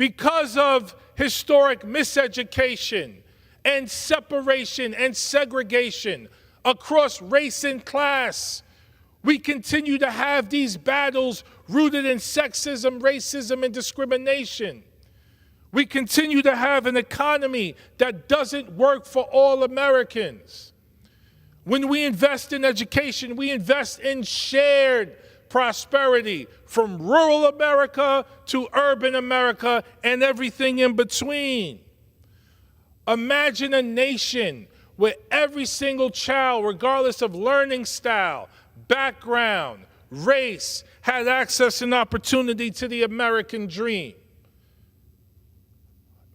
Because of historic miseducation and separation and segregation across race and class, we continue to have these battles rooted in sexism, racism, and discrimination. We continue to have an economy that doesn't work for all Americans. When we invest in education, we invest in shared prosperity from rural America to urban America and everything in between. Imagine a nation where every single child, regardless of learning style, background, race, had access and opportunity to the American dream.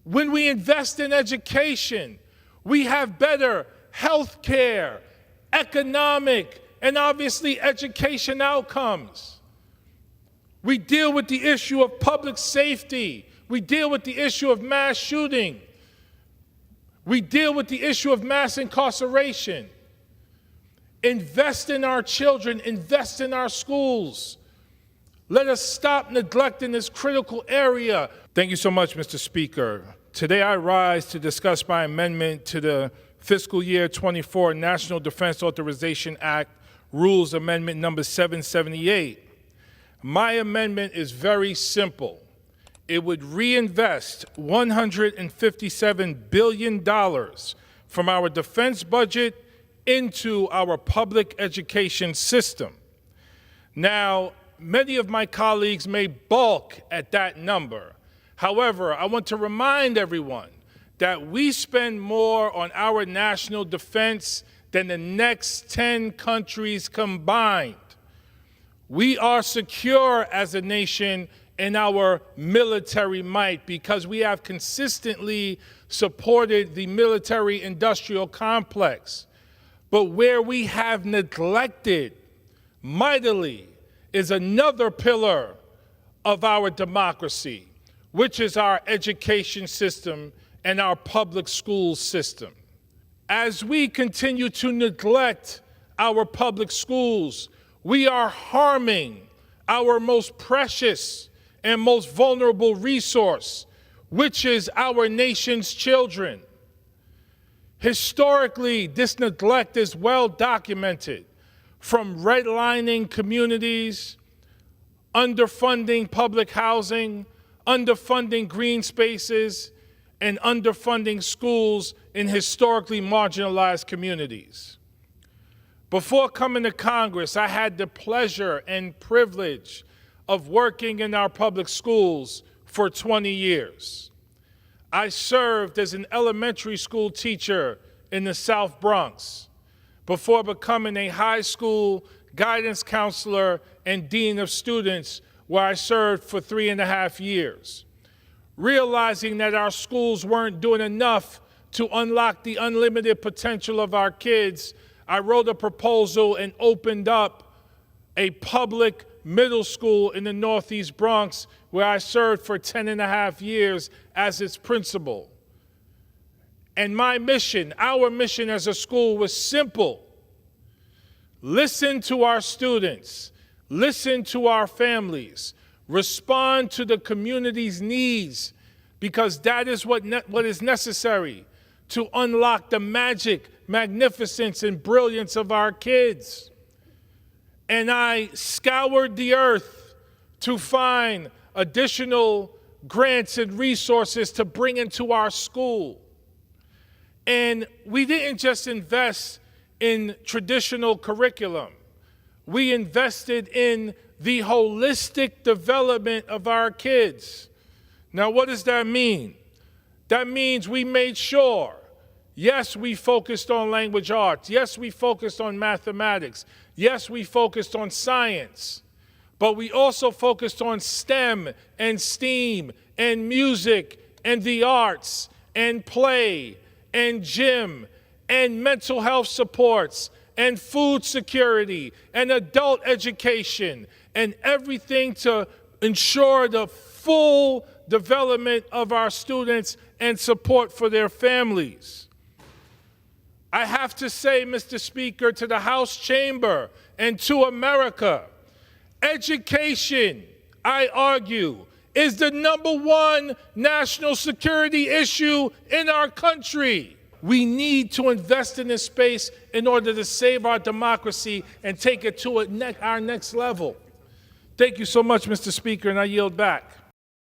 When we invest in education, we have better health care, economic, and obviously education outcomes. We deal with the issue of public safety. We deal with the issue of mass shooting. We deal with the issue of mass incarceration. Invest in our children, invest in our schools. Let us stop neglecting this critical area. Thank you so much, Mr. Speaker. Today I rise to discuss my amendment to the Fiscal Year 24 National Defense Authorization Act Rules Amendment number 778. My amendment is very simple. It would reinvest $157 billion from our defense budget into our public education system. Now, many of my colleagues may balk at that number. However, I want to remind everyone that we spend more on our national defense than the next 10 countries combined. We are secure as a nation in our military might because we have consistently supported the military-industrial complex. But where we have neglected mightily is another pillar of our democracy, which is our education system and our public school system. As we continue to neglect our public schools, we are harming our most precious and most vulnerable resource, which is our nation's children. Historically, this neglect is well documented, from redlining communities, underfunding public housing, underfunding green spaces, and underfunding schools in historically marginalized communities. Before coming to Congress, I had the pleasure and privilege of working in our public schools for 20 years. I served as an elementary school teacher in the South Bronx before becoming a high school guidance counselor and dean of students, where I served for 3.5 years. Realizing that our schools weren't doing enough to unlock the unlimited potential of our kids, I wrote a proposal and opened up a public middle school in the Northeast Bronx, where I served for 10.5 years as its principal. And my mission, our mission as a school, was simple. Listen to our students, listen to our families, respond to the community's needs, because that is what is necessary to unlock the magic, magnificence, and brilliance of our kids. And I scoured the earth to find additional grants and resources to bring into our school. And we didn't just invest in traditional curriculum. We invested in the holistic development of our kids. Now, what does that mean? That means we made sure, yes, we focused on language arts. Yes, we focused on mathematics. Yes, we focused on science. But we also focused on STEM and STEAM and music and the arts and play and gym and mental health supports and food security and adult education and everything to ensure the full development of our students and support for their families. I have to say, Mr. Speaker, to the House chamber and to America, education, I argue, is the #1 national security issue in our country. We need to invest in this space in order to save our democracy and take it to our next level. Thank you so much, Mr. Speaker, and I yield back.